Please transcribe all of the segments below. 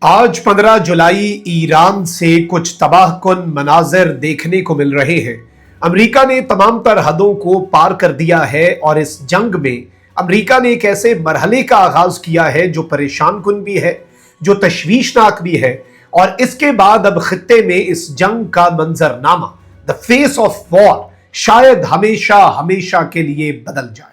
आज 15 जुलाई ईरान से कुछ तबाहकुन मनाजिर देखने को मिल रहे हैं। अमेरिका ने तमाम तर हदों को पार कर दिया है और इस जंग में अमेरिका ने एक ऐसे मरहले का आगाज किया है जो परेशान कुन भी है, जो तशवीशनाक भी है, और इसके बाद अब खित्ते में इस जंग का मंजरनामा, द फेस ऑफ वॉर, शायद हमेशा हमेशा के लिए बदल जाए।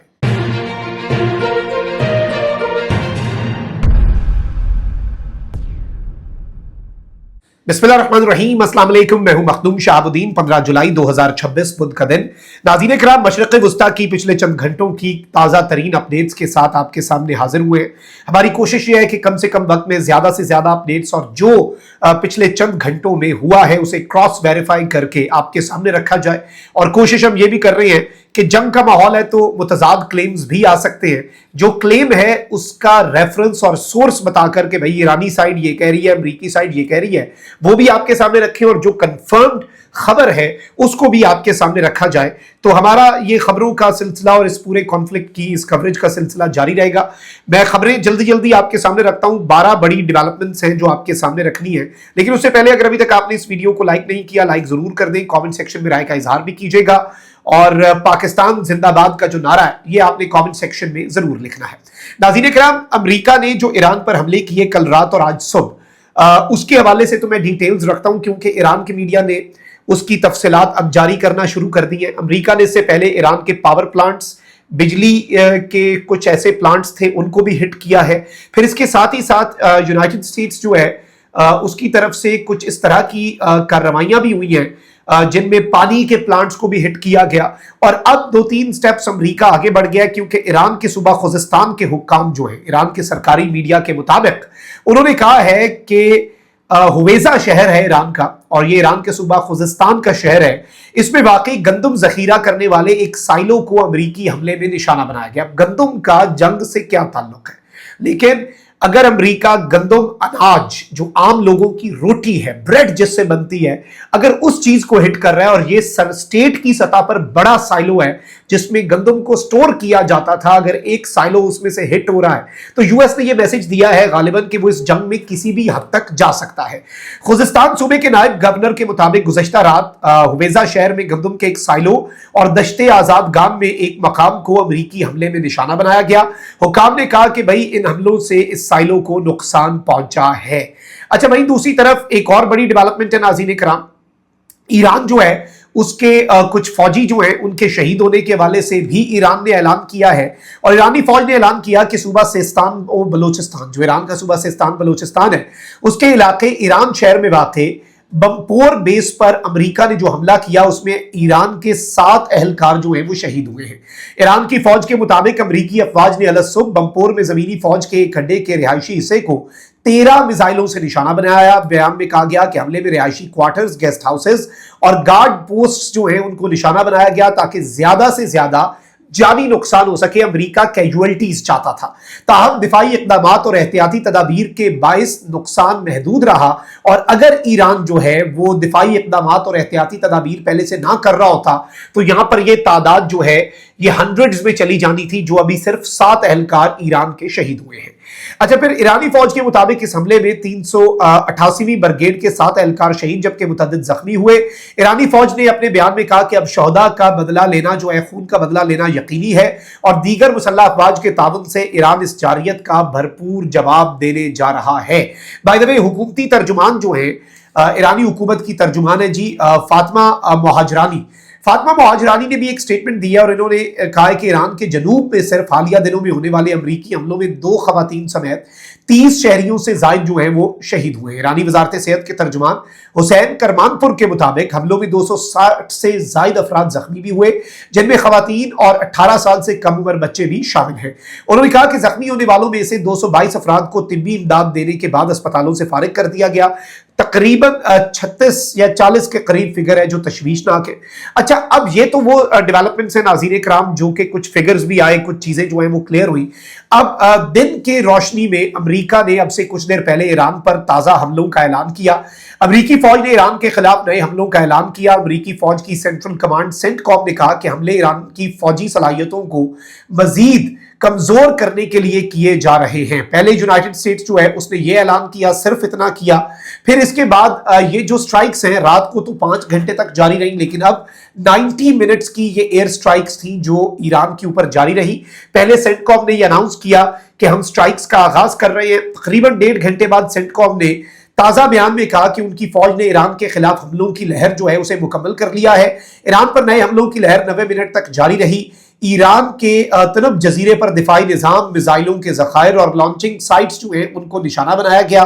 बिस्मिल्लाहिर्रहमानिर्रहीम, अस्सलाम वालेकुम। मैं हूं मखदूम शहाबुद्दीन। 15 जुलाई 2026 बुध का दिन। नाज़रीन किराम, मशरिक़ वुस्ता की पिछले चंद घंटों की ताज़ा तरीन अपडेट्स के साथ आपके सामने हाजिर हुए हैं। हमारी कोशिश यह है कि कम से कम वक्त में ज़्यादा से ज़्यादा अपडेट्स और जो पिछले चंद घंटों में हुआ है उसे क्रॉस वेरीफाई करके आपके सामने रखा जाए। और कोशिश हम ये भी कर रहे हैं कि जंग का माहौल है तो मुतजाद क्लेम्स भी आ सकते हैं। जो क्लेम है उसका रेफरेंस और सोर्स बताकर के भाई ईरानी साइड ये कह रही है, अमरीकी साइड ये कह रही है, वो भी आपके सामने रखें और जो कंफर्म्ड खबर है उसको भी आपके सामने रखा जाए। तो हमारा ये खबरों का सिलसिला और इस पूरे कॉन्फ्लिक्ट की इस कवरेज का सिलसिला जारी रहेगा। मैं खबरें जल्दी जल्दी आपके सामने रखता हूं। 12 बड़ी डेवलपमेंट्स हैं जो आपके सामने रखनी है, लेकिन उससे पहले अगर अभी तक आपने इस वीडियो को लाइक नहीं किया, लाइक जरूर कर दें। कॉमेंट सेक्शन में राय का इजहार भी कीजिएगा और पाकिस्तान जिंदाबाद का जो नारा है ये आपने कमेंट सेक्शन में जरूर लिखना है। नाज़रीन किराम, अमेरिका ने जो ईरान पर हमले किए कल रात और आज सुबह, उसके हवाले से तो मैं डिटेल्स रखता हूं क्योंकि ईरान की मीडिया ने उसकी तफसीलात अब जारी करना शुरू कर दी है। अमेरिका ने इससे पहले ईरान के पावर प्लांट्स, बिजली के कुछ ऐसे प्लांट्स थे उनको भी हिट किया है। फिर इसके साथ ही साथ यूनाइटेड स्टेट्स जो है उसकी तरफ से कुछ इस तरह की कार्रवाइयां भी हुई हैं जिनमें पानी के प्लांट्स को भी हिट किया गया। और अब 2-3 स्टेप्स अमेरिका आगे बढ़ गया क्योंकि ईरान के सूबा खुजिस्तान के हुक्काम जो है, ईरान के सरकारी मीडिया के मुताबिक उन्होंने कहा है कि हुवेजा शहर है ईरान का और ये ईरान के सूबा खुजिस्तान का शहर है, इसमें वाकई गंदम जखीरा करने वाले एक साइलो को अमेरिकी हमले में निशाना बनाया गया। गंदम का जंग से क्या ताल्लुक है, लेकिन अगर अमेरिका गंदम अनाज जो आम लोगों की रोटी है, ब्रेड जिससे बनती है, अगर उस चीज को हिट कर रहा है और ये स्टेट की सतह पर बड़ा साइलो है जिसमें गंदम को स्टोर किया जाता था, अगर एक साइलो उसमें से हिट हो रहा है तो यूएस ने ये मैसेज दिया है गालिबन कि वो इस जंग में किसी भी हद तक जा सकता है। खुजिस्तान सूबे के नायब गवर्नर के मुताबिक गुज़श्ता रात हुवेजा शहर में गंदम के एक साइलो और दश्ते आजाद गांव में एक मकाम को अमेरिकी हमले में निशाना बनाया गया। हुकाम ने कहा कि भाई इन हमलों से इस साइलो को नुकसान पहुंचा है। अच्छा, वहीं दूसरी तरफ एक और बड़ी डेवलपमेंट है नाज़रीन किराम, ईरान जो है उसके कुछ फौजी जो हैं उनके शहीद होने के हवाले से भी ईरान ने ऐलान किया है। और ईरानी फौज ने ऐलान किया कि सूबा सिस्तान और बलूचिस्तान, जो ईरान का सूबा सिस्तान बलूचिस्तान है, उसके इलाके ईरान शहर में वाक़े बमपोर बेस पर अमेरिका ने जो हमला किया उसमें ईरान के 7 अहलकार जो हैं वो शहीद हुए हैं। ईरान की फौज के मुताबिक अमेरिकी अफवाज ने अलसुब बमपोर में जमीनी फौज के एक अड्डे के रिहायशी हिस्से को 13 मिसाइलों से निशाना बनाया। बयान में कहा गया कि हमले में रिहायशी क्वार्टर्स, गेस्ट हाउसेज और गार्ड पोस्ट जो हैं उनको निशाना बनाया गया ताकि ज्यादा से ज्यादा जानी नुकसान हो सके। अमेरिका कैजुअलिटीज चाहता था, ताहम दिफाई इकदामात और एहतियाती तदाबीर के बाइस नुकसान महदूद रहा। और अगर ईरान जो है वो दिफाई इकदामात और एहतियाती तदाबीर पहले से ना कर रहा होता तो यहां पर यह तादाद जो है ये हंड्रेड्स में चली जानी थी, जो अभी सिर्फ 7 अहलकार ईरान के शहीद हुए हैं। अच्छा, फिर ईरानी फौज के मुताबिक इस हमले में 388वीं ब्रिगेड के 7 अहलकार शहीद जबकि मुतअद्दिद जख्मी हुए। ईरानी फौज ने अपने बयान में कहा कि अब शोहदा का बदला लेना जो है, खून का बदला लेना यकीनी है और दीगर मुसल्लह अफवाज के ताउन से ईरान इस जारियत का भरपूर जवाब देने जा रहा है। बाय द वे, हुकूमती तर्जुमान जो है, ईरानी हुकूमत की तर्जुमान है जी फातिमा मोहाजिरानी ने भी एक स्टेटमेंट दिया और इन्होंने कहा है कि ईरान के जनूब में सिर्फ हालिया दिनों में होने वाले अमरीकी हमलों में 2 खवातीन समेत 30 शहरियों से जायद जो हैं वो शहीद हुए। ईरानी वजारत सेहत के तर्जुमान हुसैन करमानपुर के मुताबिक हमलों में 260 से जायद अफराद जख्मी भी हुए, जिनमें खवातीन और 18 साल से कम उम्र बच्चे भी शामिल हैं। उन्होंने कहा कि जख्मी होने वालों में से 222 अफराद को तिब्बी इमदाद देने के बाद अस्पतालों से फारिग कर दिया गया। तकरीबन 36 या 40 के करीब फिगर है जो तशवीशनाक है। अच्छा, अब ये तो वो डेवलपमेंट्स हैं नाज़रीन कराम जो कि कुछ फिगर्स भी आए, कुछ चीजें जो हैं वो क्लियर हुई। अब दिन के रोशनी में अमेरिका ने अब से कुछ देर पहले ईरान पर ताज़ा हमलों का ऐलान किया। अमेरिकी फौज ने ईरान के खिलाफ नए हमलों का ऐलान किया। अमेरिकी फौज की सेंट्रल कमांड सेंटकॉम ने कहा कि हमले ईरान की फौजी सलाहियतों को मजीद कमजोर करने के लिए किए जा रहे हैं। पहले यूनाइटेड स्टेट्स जो है उसने ये ऐलान किया, सिर्फ इतना किया, फिर इसके बाद ये जो स्ट्राइक्स हैं रात को तो 5 घंटे तक जारी रही, लेकिन अब 90 मिनट्स की ये एयर स्ट्राइक्स थी जो ईरान के ऊपर जारी रही। पहले सेंटकॉम ने ये अनाउंस किया कि हम स्ट्राइक्स का आगाज कर रहे हैं। तकरीबन 1.5 घंटे बाद सेंटकॉम ने ताजा बयान में कहा कि उनकी फौज ने ईरान के खिलाफ हमलों की लहर जो है उसे मुकम्मल कर लिया है। ईरान पर नए हमलों की लहर 90 मिनट तक जारी रही। ईरान के तनब जजीरे पर दिफाई निजाम, मिसाइलों के जखायर और लॉन्चिंग साइट्स जो हैं उनको निशाना बनाया गया।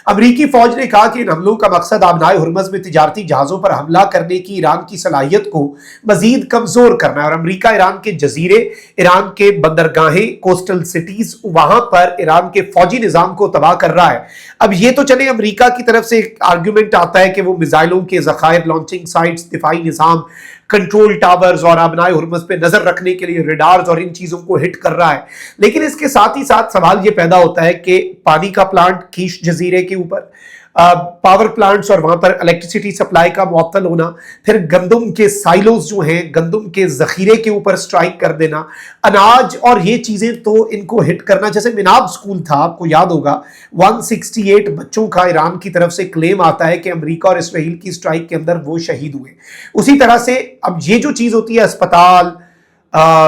अमरीकी फौज ने कहा कि इन हमलों का मकसद आबनाए हुर्मज में तिजारती जहाजों पर हमला करने की ईरान की सलाहियत को मजीद कमजोर करना है। और अमरीका ईरान के जजीरे, ईरान के बंदरगाहें, कोस्टल सिटीज, वहां पर ईरान के फौजी निजाम को तबाह कर रहा है। अब ये तो चले, अमरीका की तरफ से आर्ग्यूमेंट आता है कि वो मिसाइलों के जखायर, लॉन्चिंग साइट्स, दिफाई निजाम, कंट्रोल टावर्स और आबनाए हुर्मज पे नजर रखने के लिए रेडार्स और इन चीजों को हिट कर रहा है। लेकिन इसके साथ ही साथ सवाल ये पैदा होता है कि पानी का प्लांट कीश जजीरे के ऊपर, पावर प्लांट्स और वहां पर इलेक्ट्रिसिटी सप्लाई का मुअत्तल होना, फिर गंदम के साइलोज जो हैं, गंदम के जखीरे के ऊपर स्ट्राइक कर देना, अनाज और ये चीजें तो इनको हिट करना। जैसे मिनाब स्कूल था, आपको याद होगा, 168 बच्चों का ईरान की तरफ से क्लेम आता है कि अमेरिका और इसराइल की स्ट्राइक के अंदर वो शहीद हुए। उसी तरह से अब ये जो चीज होती है, अस्पताल,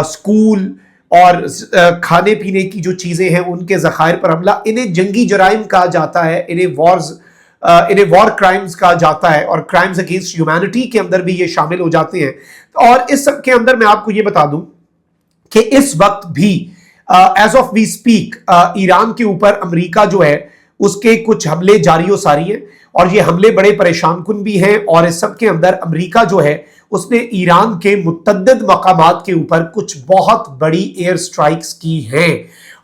स्कूल और खाने पीने की जो चीजें हैं उनके जखायर पर हमला, इन्हें जंगी जराइम कहा जाता है, इन्हें वॉर क्राइम्स कहा जाता है और क्राइम्स अगेंस्ट ह्यूमैनिटी के अंदर भी ये शामिल हो जाते हैं। और इस सब के अंदर मैं आपको ये बता दूं कि इस वक्त भी as of we speak Iran के ऊपर अमेरिका जो है उसके कुछ हमले जारी हो सारी हैं और ये हमले बड़े परेशान कुन भी हैं। और इस सब के अंदर अमेरिका जो है उसने ईरान के मुतअद्दिद मकामात के ऊपर कुछ बहुत बड़ी एयर स्ट्राइक्स की हैं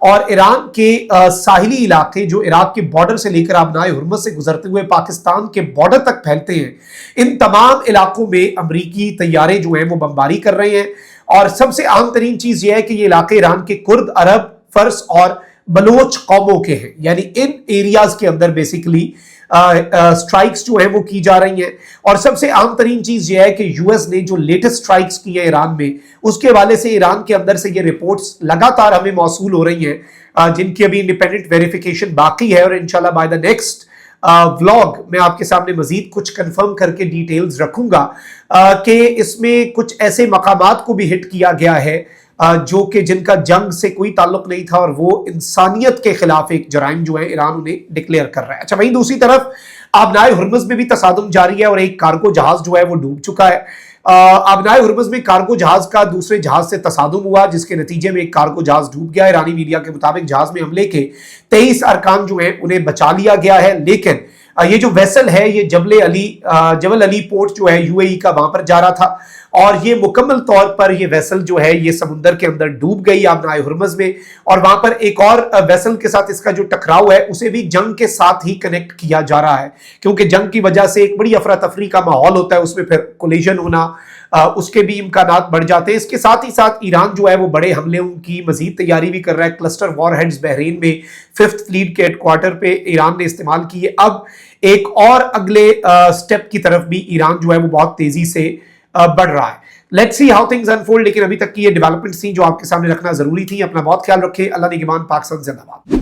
और ईरान के साहिली इलाके जो इराक के बॉर्डर से लेकर आबनाए हुर्मज से गुजरते हुए पाकिस्तान के बॉर्डर तक फैलते हैं, इन तमाम इलाकों में अमरीकी तैयारे जो हैं वो बमबारी कर रहे हैं। और सबसे अहम तरीन चीज यह है कि ये इलाके ईरान के कुर्द, अरब, फर्स और बलोच कौमों के हैं, यानी इन एरियाज के अंदर बेसिकली स्ट्राइक्स जो है वो की जा रही हैं। और सबसे आम तरीन चीज यह है कि यूएस ने जो लेटेस्ट स्ट्राइक्स की है ईरान में, उसके हवाले से ईरान के अंदर से ये रिपोर्ट्स लगातार हमें मौसूल हो रही हैं, जिनकी अभी इंडिपेंडेंट वेरिफिकेशन बाकी है। और इंशाल्लाह बाय द नेक्स्ट व्लॉग मैं आपके सामने मजीद कुछ कंफर्म करके डिटेल्स रखूंगा कि इसमें कुछ ऐसे मकामात को भी हिट किया गया है जो कि जिनका जंग से कोई ताल्लुक नहीं था और वो इंसानियत के खिलाफ एक जराइम जो है ईरान उन्हें डिक्लेयर कर रहा है। अच्छा, वहीं दूसरी तरफ आबनाए हुर्मज में भी तसादुम जारी है और एक कार्गो जहाज जो है वो डूब चुका है। आबनाए हुर्मज में कार्गो जहाज का दूसरे जहाज से तसादुम हुआ, जिसके नतीजे में एक कार्गो जहाज डूब गया। ईरानी मीडिया के मुताबिक जहाज में हमले के 23 अरकान जो है उन्हें बचा लिया गया है, लेकिन ये जो वेसल है ये जबल अली पोर्ट जो है यूएई का, वहां पर जा रहा था और ये मुकम्मल तौर पर ये वेसल जो है ये समुंदर के अंदर डूब गई आबनाए हुर्मज में। और वहां पर एक और वेसल के साथ इसका जो टकराव है उसे भी जंग के साथ ही कनेक्ट किया जा रहा है, क्योंकि जंग की वजह से एक बड़ी अफरा तफरी का माहौल होता है, उसमें फिर कोलिजन होना, उसके भी इम्कानात बढ़ जाते हैं। इसके साथ ही साथ ईरान जो है वो बड़े हमलों की मजीद तैयारी भी कर रहा है। क्लस्टर वॉरहेड्स बहरीन में 5th फ्लीट के हेडक्वार्टर पे ईरान ने इस्तेमाल किए। अब एक और अगले स्टेप की तरफ भी ईरान जो है वो बहुत तेजी से बढ़ रहा है। Let's see how things unfold, लेकिन अभी तक की ये डेवलपमेंट थी जो आपके सामने रखना जरूरी थी। अपना बहुत ख्याल रखें। अल्लाह निगहबान, पाकिस्तान जिंदाबाद।